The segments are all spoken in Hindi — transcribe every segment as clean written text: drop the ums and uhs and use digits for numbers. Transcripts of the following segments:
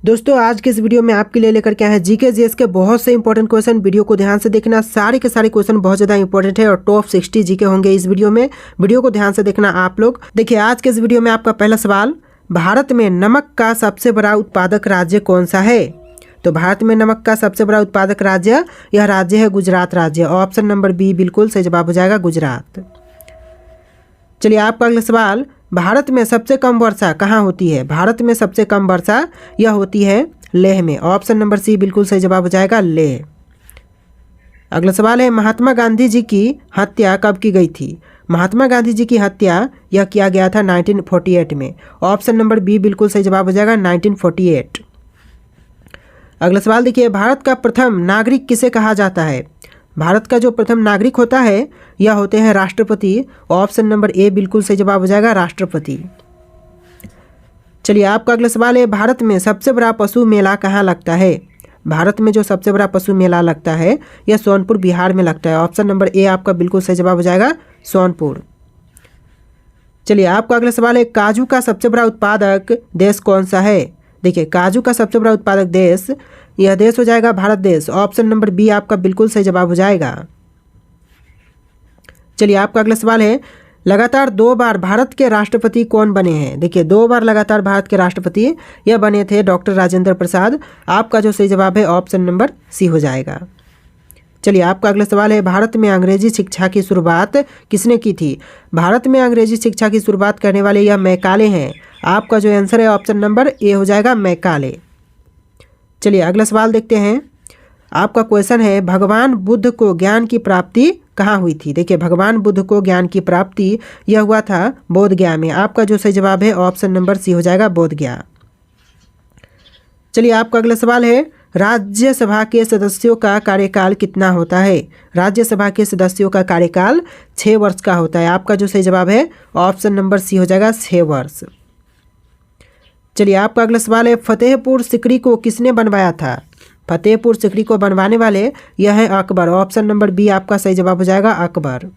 दोस्तों आज के इस वीडियो में आपके लिए लेकर के आए हैं जीके जीएस के बहुत से इंपॉर्टेंट क्वेश्चन। वीडियो को ध्यान से देखना, सारे के सारे क्वेश्चन बहुत ज़्यादा इंपॉर्टेंट है और टॉप 60 जीके होंगे इस वीडियो में। वीडियो को ध्यान से देखना आप लोग। देखिए आज के इस वीडियो में आपका पहला सवाल, भारत में नमक का सबसे बड़ा उत्पादक राज्य कौन सा है? तो भारत में नमक का सबसे बड़ा उत्पादक राज्य, यह राज्य है गुजरात राज्य। ऑप्शन नंबर बी बिल्कुल सही जवाब हो जाएगा, गुजरात। चलिए आपका अगला सवाल, भारत में सबसे कम वर्षा कहाँ होती है? भारत में सबसे कम वर्षा यह होती है लेह में। ऑप्शन नंबर सी बिल्कुल सही जवाब हो जाएगा, लेह। अगला सवाल है, महात्मा गांधी जी की हत्या कब की गई थी? महात्मा गांधी जी की हत्या यह किया गया था 1948 में। ऑप्शन नंबर बी बिल्कुल सही जवाब हो जाएगा, 1948। अगला सवाल देखिए, भारत का प्रथम नागरिक किसे कहा जाता है? भारत का जो प्रथम नागरिक होता है यह होते हैं राष्ट्रपति। ऑप्शन नंबर ए बिल्कुल सही जवाब हो जाएगा, राष्ट्रपति। चलिए आपका अगला सवाल है, भारत में सबसे बड़ा पशु मेला कहाँ लगता है? भारत में जो सबसे बड़ा पशु मेला लगता है यह सोनपुर बिहार में लगता है। ऑप्शन नंबर ए आपका बिल्कुल सही जवाब हो जाएगा, सोनपुर। चलिए आपका अगला सवाल है, काजू का सबसे बड़ा उत्पादक देश कौन सा है? देखिए काजू का सबसे बड़ा उत्पादक देश, यह देश हो जाएगा भारत देश। ऑप्शन नंबर बी आपका बिल्कुल सही जवाब हो जाएगा। चलिए आपका अगला सवाल है, लगातार 2 बार भारत के राष्ट्रपति कौन बने हैं? देखिए 2 बार लगातार भारत के राष्ट्रपति यह बने थे डॉक्टर राजेंद्र प्रसाद। आपका जो सही जवाब है ऑप्शन नंबर सी हो जाएगा। चलिए आपका अगला सवाल है, भारत में अंग्रेजी शिक्षा की शुरुआत किसने की थी? भारत में अंग्रेजी शिक्षा की शुरुआत करने वाले यह मैकाले हैं। आपका जो आंसर है ऑप्शन नंबर ए हो जाएगा, मैकाले। चलिए अगला सवाल देखते हैं। आपका क्वेश्चन है, भगवान बुद्ध को ज्ञान की प्राप्ति कहाँ हुई थी? देखिए भगवान बुद्ध को ज्ञान की प्राप्ति यह हुआ था बोध गया में। आपका जो सही जवाब है ऑप्शन नंबर सी हो जाएगा, बोध गया। चलिए आपका अगला सवाल है, राज्यसभा के सदस्यों का कार्यकाल कितना होता है? राज्यसभा के सदस्यों का कार्यकाल 6 वर्ष का होता है। आपका जो सही जवाब है ऑप्शन नंबर सी हो जाएगा, 6 वर्ष। चलिए आपका अगला सवाल है, फतेहपुर सिकरी को किसने बनवाया था? फतेहपुर सिकरी को बनवाने वाले यह है अकबर। ऑप्शन नंबर बी आपका सही जवाब हो जाएगा, अकबर।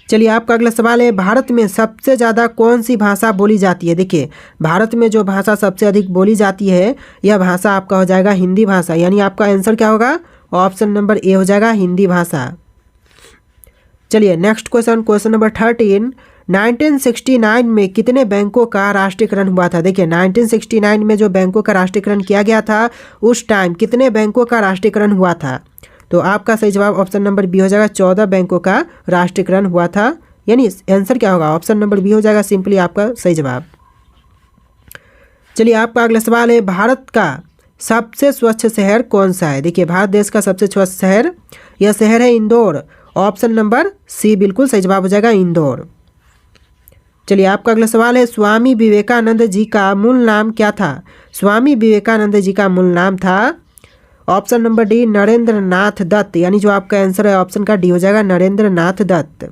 चलिए आपका अगला सवाल है, भारत में सबसे ज़्यादा कौन सी भाषा बोली जाती है? देखिए भारत में जो भाषा सबसे अधिक बोली जाती है यह भाषा आपका हो जाएगा हिंदी भाषा। यानी आपका आंसर क्या होगा? ऑप्शन नंबर ए हो जाएगा, हिंदी भाषा। चलिए नेक्स्ट क्वेश्चन, क्वेश्चन नंबर 13, 1969 में कितने बैंकों का राष्ट्रीयकरण हुआ था? देखिए 1969 में जो बैंकों का राष्ट्रीयकरण किया गया था उस टाइम कितने बैंकों का राष्ट्रीयकरण हुआ था? तो आपका सही जवाब ऑप्शन नंबर बी हो जाएगा, 14 बैंकों का राष्ट्रीयकरण हुआ था। यानी आंसर क्या होगा? ऑप्शन नंबर बी हो जाएगा सिंपली आपका सही जवाब। चलिए आपका अगला सवाल है, भारत का सबसे स्वच्छ शहर कौन सा है? देखिए भारत देश का सबसे स्वच्छ शहर, यह शहर है इंदौर। ऑप्शन नंबर सी बिल्कुल सही जवाब हो जाएगा, इंदौर। चलिए आपका अगला सवाल है, स्वामी विवेकानंद जी का मूल नाम क्या था? स्वामी विवेकानंद जी का मूल नाम था ऑप्शन नंबर डी, नरेंद्र नाथ दत्त। यानी जो आपका आंसर है ऑप्शन का डी हो जाएगा, नरेंद्र नाथ दत्त।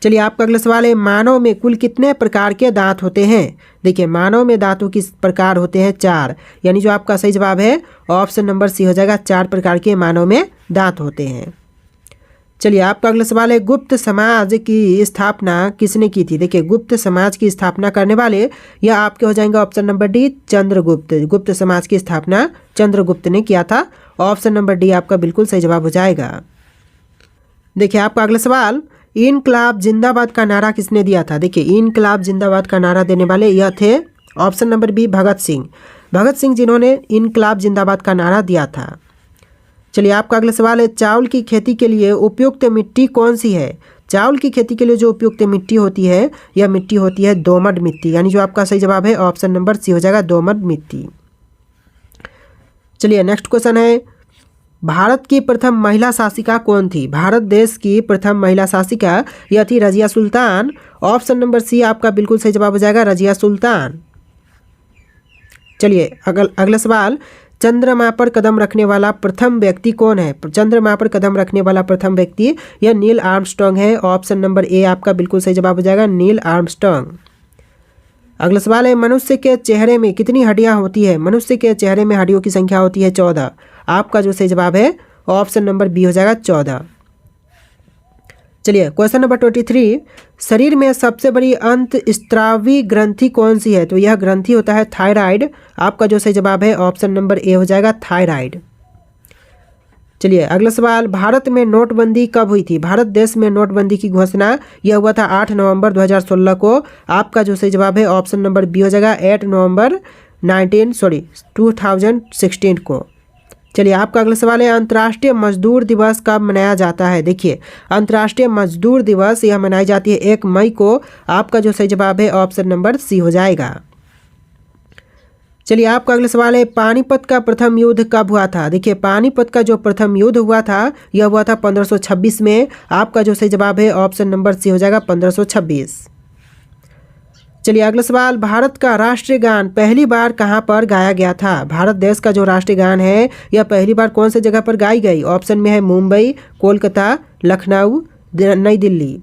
चलिए आपका अगला सवाल है, मानव में कुल कितने प्रकार के दांत होते हैं? देखिए मानव में दांतों किस प्रकार होते हैं? 4। यानी जो आपका सही जवाब है ऑप्शन नंबर सी हो जाएगा, 4 प्रकार के मानव में दांत होते हैं। चलिए आपका अगला सवाल है, गुप्त समाज की स्थापना किसने की थी? देखिए गुप्त समाज की स्थापना करने वाले यह आपके हो जाएंगे ऑप्शन नंबर डी, चंद्रगुप्त। गुप्त समाज की स्थापना चंद्रगुप्त ने किया था। ऑप्शन नंबर डी आपका बिल्कुल सही जवाब हो जाएगा। देखिए आपका अगला सवाल, इनकलाब जिंदाबाद का नारा किसने दिया था? देखिए इनकलाब जिंदाबाद का नारा देने वाले यह थे option number B, Bhagat Singh. Bhagat Singh जिन्होंने इनकलाब जिंदाबाद का नारा दिया था। चलिए आपका अगला सवाल है, चावल की खेती के लिए उपयुक्त मिट्टी कौन सी है? चावल की खेती के लिए जो उपयुक्त मिट्टी होती है यह मिट्टी होती है दोमट मिट्टी। यानी जो आपका सही जवाब है ऑप्शन नंबर सी हो जाएगा, दोमट मिट्टी। चलिए नेक्स्ट क्वेश्चन है, भारत की प्रथम महिला शासिका कौन थी? भारत देश की प्रथम महिला शासिका यह थी Razia Sultan. Option number C आपका बिल्कुल सही जवाब हो जाएगा, रजिया सुल्तान। चलिए अगला सवाल, चंद्रमा पर कदम रखने वाला प्रथम व्यक्ति कौन है? चंद्रमा पर कदम रखने वाला प्रथम व्यक्ति यह नील आर्मस्ट्रांग है। ऑप्शन नंबर ए आपका बिल्कुल सही जवाब हो जाएगा, नील आर्मस्ट्रांग। अगला सवाल है, मनुष्य के चेहरे में कितनी हड्डियां होती है? मनुष्य के चेहरे में हड्डियों की संख्या होती है 14। आपका जो सही जवाब है ऑप्शन नंबर बी हो जाएगा, 14। चलिए क्वेश्चन नंबर 23, शरीर में सबसे बड़ी अंतःस्रावी ग्रंथि कौन सी है? तो यह ग्रंथि होता है थायराइड। आपका जो सही जवाब है ऑप्शन नंबर ए हो जाएगा थायराइड। चलिए अगला सवाल, भारत में नोटबंदी कब हुई थी? भारत देश में नोटबंदी की घोषणा यह हुआ था 8 नवंबर 2016 को। आपका जो सही जवाब है ऑप्शन नंबर बी हो जाएगा 8 नवंबर 2016 को। चलिए आपका अगला सवाल है, अंतर्राष्ट्रीय मजदूर दिवस कब मनाया जाता है? देखिए अंतर्राष्ट्रीय मजदूर दिवस यह मनाई जाती है 1 मई को। आपका जो सही जवाब है ऑप्शन नंबर सी हो जाएगा। चलिए आपका अगला सवाल है, पानीपत का प्रथम युद्ध कब हुआ था? देखिए पानीपत का जो प्रथम युद्ध हुआ था यह हुआ था 1526 में। आपका जो सही जवाब है ऑप्शन नंबर सी हो जाएगा 1526। चलिए अगला सवाल, भारत का राष्ट्रीय गान पहली बार कहाँ पर गाया गया था? भारत देश का जो राष्ट्रीय गान है यह पहली बार कौन से जगह पर गाई गई? ऑप्शन में है मुंबई, कोलकाता, लखनऊ, नई दिल्ली।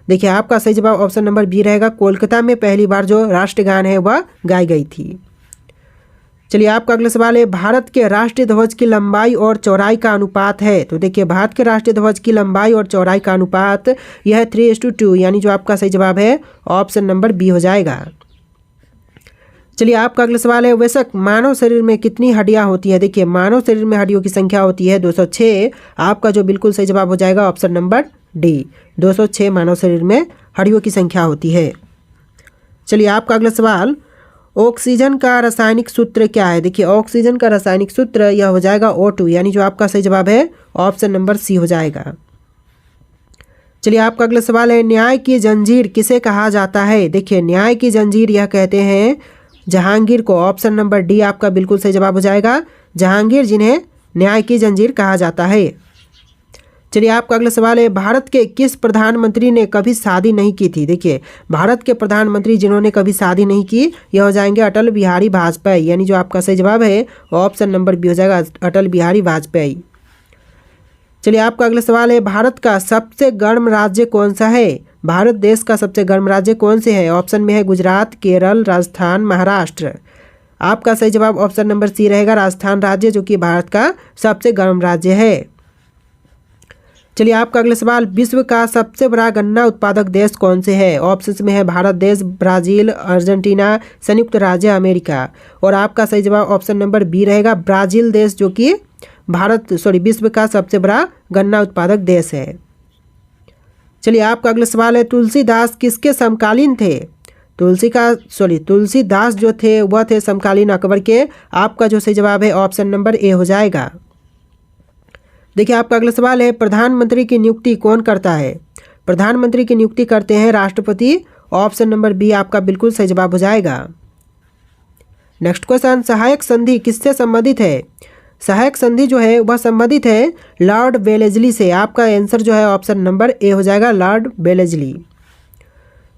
देखिए आपका सही जवाब ऑप्शन नंबर बी रहेगा, कोलकाता में पहली बार जो राष्ट्रीय गान है वह गाई गई थी। चलिए आपका अगला सवाल है, भारत के राष्ट्रीय ध्वज की लंबाई और चौड़ाई का अनुपात है? तो देखिए भारत के राष्ट्रीय ध्वज की लंबाई और चौड़ाई का अनुपात यह है 3:2, यानी जो आपका सही जवाब है ऑप्शन नंबर बी हो जाएगा। चलिए आपका अगला सवाल है, वैसे मानव शरीर में कितनी हड्डियां होती है? देखिए मानव शरीर में हड्डियों की संख्या होती है 206। आपका जो बिल्कुल सही जवाब हो जाएगा ऑप्शन नंबर डी, 206 मानव शरीर में हड्डियों की संख्या होती है। चलिए आपका अगला सवाल, ऑक्सीजन का रासायनिक सूत्र क्या है? देखिए ऑक्सीजन का रासायनिक सूत्र यह हो जाएगा O2, यानी जो आपका सही जवाब है ऑप्शन नंबर सी हो जाएगा। चलिए आपका अगला सवाल है, न्याय की जंजीर किसे कहा जाता है? देखिए न्याय की जंजीर यह कहते हैं जहांगीर को। ऑप्शन नंबर डी आपका बिल्कुल सही जवाब हो जाएगा, जहांगीर जिन्हें न्याय की जंजीर कहा जाता है। चलिए आपका अगला सवाल है, भारत के किस प्रधानमंत्री ने कभी शादी नहीं की थी? देखिए भारत के प्रधानमंत्री जिन्होंने कभी शादी नहीं की यह हो जाएंगे अटल बिहारी वाजपेयी, यानी जो आपका सही जवाब है ऑप्शन नंबर बी हो जाएगा अटल बिहारी वाजपेयी। चलिए आपका अगला सवाल है, भारत का सबसे गर्म राज्य कौन सा है? भारत देश का सबसे गर्म राज्य कौन से है? ऑप्शन में है गुजरात, केरल, राजस्थान, महाराष्ट्र। आपका सही जवाब ऑप्शन नंबर सी रहेगा, राजस्थान राज्य, जो कि भारत का सबसे गर्म राज्य है। चलिए आपका अगला सवाल, विश्व का सबसे बड़ा गन्ना उत्पादक देश कौन से है? ऑप्शंस में है भारत देश, ब्राजील, अर्जेंटीना, संयुक्त राज्य अमेरिका। और आपका सही जवाब ऑप्शन नंबर बी रहेगा, ब्राजील देश, जो कि विश्व का सबसे बड़ा गन्ना उत्पादक देश है। चलिए आपका अगला सवाल है, तुलसीदास किसके समकालीन थे? तुलसीदास जो थे वह थे समकालीन अकबर के। आपका जो सही जवाब है ऑप्शन नंबर ए हो जाएगा। देखिए आपका अगला सवाल है, प्रधानमंत्री की नियुक्ति कौन करता है? प्रधानमंत्री की नियुक्ति करते हैं राष्ट्रपति। ऑप्शन नंबर बी आपका बिल्कुल सही जवाब हो जाएगा। नेक्स्ट क्वेश्चन, सहायक संधि किससे संबंधित है? सहायक संधि जो है वह संबंधित है लॉर्ड वेलेस्ली से। आपका आंसर जो है ऑप्शन नंबर ए हो जाएगा, लॉर्ड वेलेस्ली।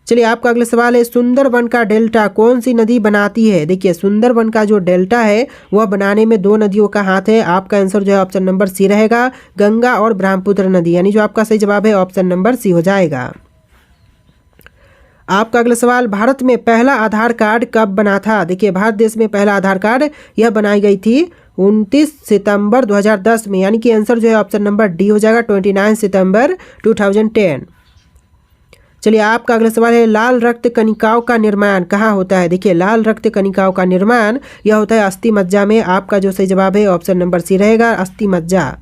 चलिए आपका अगला सवाल है, सुंदरबन का डेल्टा कौन सी नदी बनाती है? देखिए सुंदरबन का जो डेल्टा है वह बनाने में 2 नदियों का हाथ है। आपका आंसर जो है ऑप्शन नंबर सी रहेगा, गंगा और ब्रह्मपुत्र नदी, यानी जो आपका सही जवाब है ऑप्शन नंबर सी हो जाएगा। आपका अगला सवाल, भारत में पहला आधार कार्ड कब बना था? देखिए भारत देश में पहला आधार कार्ड यह बनाई गई थी 29 सितंबर 2010 में, यानी कि आंसर जो है ऑप्शन नंबर डी हो जाएगा, 29 सितंबर 2010। चलिए आपका अगला सवाल है, लाल रक्त कणिकाओं का निर्माण कहाँ होता है? देखिए लाल रक्त कणिकाओं का निर्माण यह होता है अस्थि मज्जा में। आपका जो सही जवाब है ऑप्शन नंबर सी रहेगा, अस्थि मज्जा।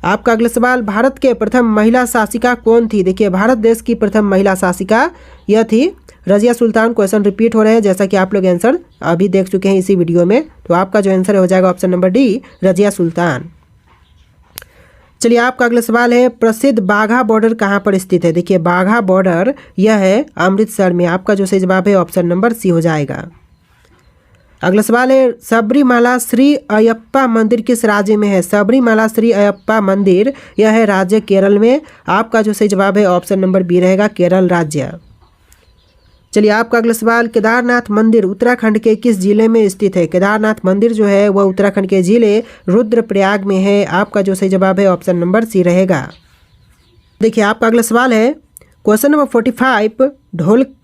आपका अगला सवाल, भारत के प्रथम महिला शासिका कौन थी? देखिए भारत देश की प्रथम महिला शासिका यह थी रजिया सुल्तान। क्वेश्चन रिपीट हो रहे हैं, जैसा कि आप लोग आंसर अभी देख चुके हैं इसी वीडियो में। तो आपका जो आंसर हो जाएगा option number D, Razia Sultan. चलिए आपका अगला सवाल है, प्रसिद्ध बाघा बॉर्डर कहाँ पर स्थित है? देखिए बाघा बॉर्डर यह है अमृतसर में। आपका जो सही जवाब है ऑप्शन नंबर सी हो जाएगा। अगला सवाल है, सबरीमाला श्री अयप्पा मंदिर किस राज्य में है? सबरीमाला श्री अयप्पा मंदिर यह है राज्य केरल में। आपका जो सही जवाब है ऑप्शन नंबर बी रहेगा, केरल राज्य। चलिए आपका अगला सवाल, केदारनाथ मंदिर उत्तराखंड के किस जिले में स्थित है? केदारनाथ मंदिर जो है वह उत्तराखंड के जिले रुद्रप्रयाग में है। आपका जो सही जवाब है ऑप्शन नंबर सी रहेगा। देखिए आपका अगला सवाल है, क्वेश्चन नंबर 45,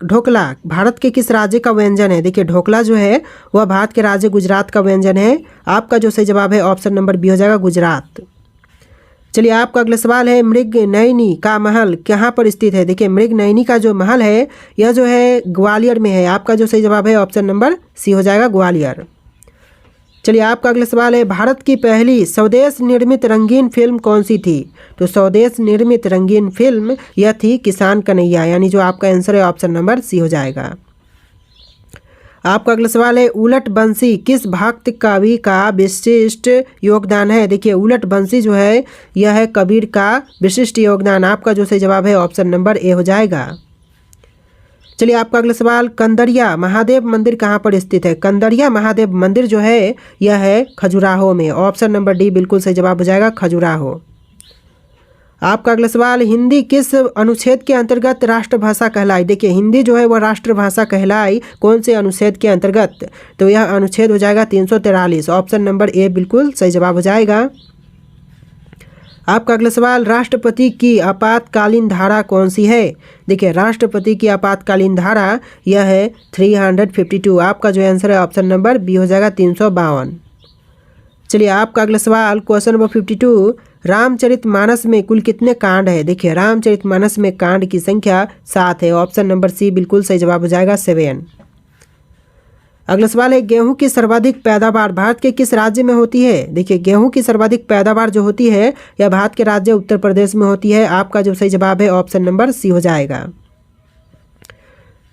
ढोकला भारत के किस राज्य का व्यंजन है? देखिए ढोकला जो है वह भारत के राज्य गुजरात का व्यंजन है। आपका जो सही जवाब है ऑप्शन नंबर बी हो जाएगा, गुजरात। चलिए आपका अगला सवाल है, मृगनयनी का महल कहाँ पर स्थित है। देखिए मृगनयनी का जो महल है यह जो है ग्वालियर में है। आपका जो सही जवाब है ऑप्शन नंबर सी हो जाएगा, ग्वालियर। चलिए आपका अगला सवाल है, भारत की पहली स्वदेश निर्मित रंगीन फिल्म कौन सी थी। तो स्वदेश निर्मित रंगीन फिल्म यह थी किसान कन्हैया, यानी जो आपका आंसर है ऑप्शन नंबर सी हो जाएगा। आपका अगला सवाल है, उलट बंसी किस भक्त कवि का विशिष्ट योगदान है। देखिए उलट बंसी जो है यह है कबीर का विशिष्ट योगदान। आपका जो सही जवाब है ऑप्शन नंबर ए हो जाएगा। चलिए आपका अगला सवाल, कंदरिया महादेव मंदिर कहाँ पर स्थित है। कंदरिया महादेव मंदिर जो है यह है खजुराहो में। ऑप्शन नंबर डी बिल्कुल सही जवाब हो जाएगा, खजुराहो। आपका अगला सवाल, हिंदी किस अनुच्छेद के अंतर्गत राष्ट्रभाषा कहलाई। देखिए हिंदी जो है वह राष्ट्रभाषा कहलाई कौन से अनुच्छेद के अंतर्गत। तो यह अनुच्छेद हो जाएगा 343। ऑप्शन नंबर ए बिल्कुल सही जवाब हो जाएगा। आपका अगला सवाल, राष्ट्रपति की आपातकालीन धारा कौन सी है। देखिए राष्ट्रपति की आपातकालीन धारा यह है 352। आपका जो आंसर है ऑप्शन नंबर बी हो जाएगा, 352। चलिए आपका अगला सवाल, क्वेश्चन नंबर 52, रामचरितमानस में कुल कितने कांड है। देखिए रामचरितमानस में कांड की संख्या 7 है। ऑप्शन नंबर सी बिल्कुल सही जवाब हो जाएगा, 7। अगला सवाल है, गेहूं की सर्वाधिक पैदावार भारत के किस राज्य में होती है। देखिए गेहूं की सर्वाधिक पैदावार जो होती है यह भारत के राज्य उत्तर प्रदेश में होती है। आपका जो सही जवाब है ऑप्शन नंबर सी हो जाएगा।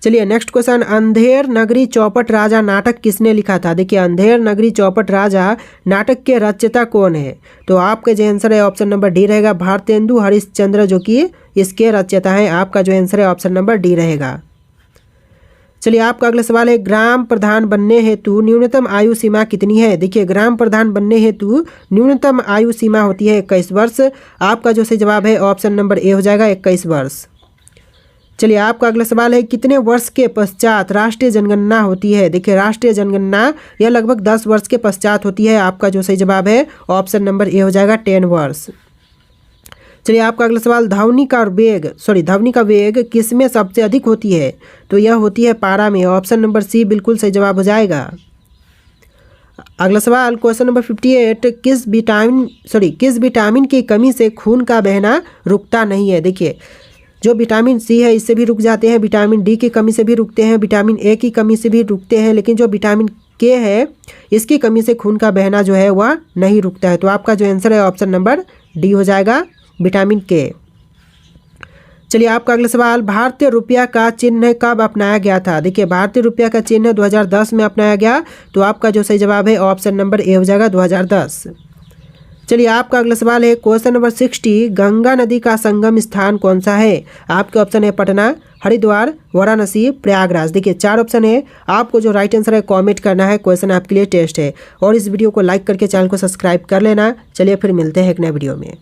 चलिए नेक्स्ट क्वेश्चन, अंधेर नगरी चौपट राजा नाटक किसने लिखा था। देखिए अंधेर नगरी चौपट राजा नाटक के रचयिता कौन है। तो आपका जो आंसर है ऑप्शन नंबर डी रहेगा, भारतेंदु हरिश्चंद्र जो कि इसके रचयिता हैं। आपका जो आंसर है ऑप्शन नंबर डी रहेगा। चलिए आपका अगला सवाल है, ग्राम प्रधान बनने हेतु न्यूनतम आयु सीमा कितनी है। देखिए ग्राम प्रधान बनने हेतु न्यूनतम आयु सीमा होती है 21 वर्ष। आपका जो सही जवाब है ऑप्शन नंबर ए हो जाएगा, 21 वर्ष। चलिए आपका अगला सवाल है, कितने वर्ष के पश्चात राष्ट्रीय जनगणना होती है। देखिए राष्ट्रीय जनगणना यह लगभग 10 वर्ष के पश्चात होती है। आपका जो सही जवाब है ऑप्शन नंबर ए हो जाएगा, 10 वर्ष। चलिए आपका अगला सवाल, ध्वनि का वेग किसमें सबसे अधिक होती है। तो यह होती है पारा में। ऑप्शन नंबर सी बिल्कुल सही जवाब हो जाएगा। अगला सवाल, क्वेश्चन नंबर 58, किस विटामिन की कमी से खून का बहना रुकता नहीं है। देखिए जो विटामिन सी है इससे भी रुक जाते हैं, विटामिन डी की कमी से भी रुकते हैं, विटामिन ए की कमी से भी रुकते हैं, लेकिन जो विटामिन के है इसकी कमी से खून का बहना जो है वह नहीं रुकता है। तो आपका जो आंसर है ऑप्शन नंबर डी हो जाएगा, विटामिन के। चलिए आपका अगला सवाल, भारतीय रुपया का चिन्ह कब अपनाया गया था। देखिए भारतीय रुपया का चिन्ह 2010 में अपनाया गया। तो आपका जो सही जवाब है ऑप्शन नंबर ए हो जाएगा, 2010। चलिए आपका अगला सवाल है, क्वेश्चन नंबर 60, गंगा नदी का संगम स्थान कौन सा है। आपके ऑप्शन है पटना, हरिद्वार, वाराणसी, प्रयागराज। देखिए 4 ऑप्शन है। आपको जो राइट आंसर है कमेंट करना है। क्वेश्चन आपके लिए टेस्ट है। और इस वीडियो को लाइक करके चैनल को सब्सक्राइब कर लेना। चलिए फिर मिलते हैं एक नए वीडियो में।